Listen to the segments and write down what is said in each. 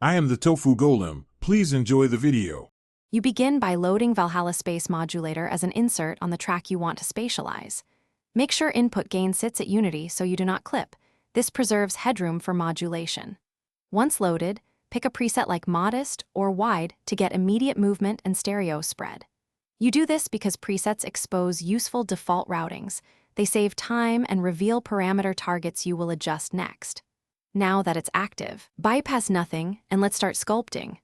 I am the Tofu Golem. Please enjoy the video. You begin by loading Valhalla Space Modulator as an insert on the track you want to spatialize. Make sure input gain sits at unity so you do not clip. This preserves headroom for modulation. Once loaded, pick a preset like modest or wide to get immediate movement and stereo spread. You do this because presets expose useful default routings. They save time and reveal parameter targets you will adjust next. Now that it's active, bypass nothing and let's start sculpting.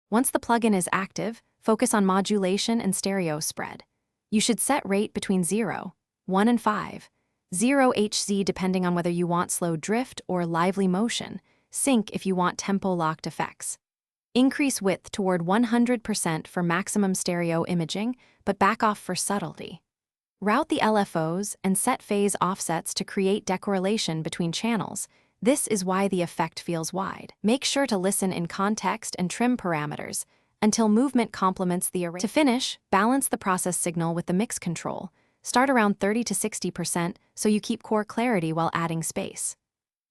Once the plugin is active, focus on modulation and stereo spread. You should set rate between 0, 1 and 5. 0 Hz depending on whether you want slow drift or lively motion. Sync if you want tempo-locked effects. Increase width toward 100% for maximum stereo imaging, but back off for subtlety. Route the LFOs and set phase offsets to create decorrelation between channels. This is why the effect feels wide. Make sure to listen in context and trim parameters until movement complements the array. To finish, balance the process signal with the mix control. Start around 30 to 60% so you keep core clarity while adding space.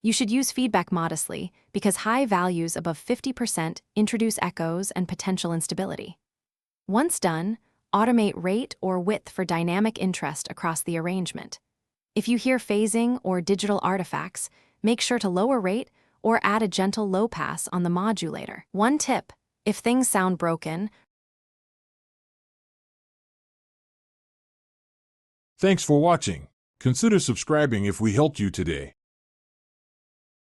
You should use feedback modestly because high values above 50% introduce echoes and potential instability. Once done, automate rate or width for dynamic interest across the arrangement. If you hear phasing or digital artifacts, make sure to lower rate or add a gentle low pass on the modulator. One tip: if things sound broken, Thanks for watching. Consider subscribing if we helped you today.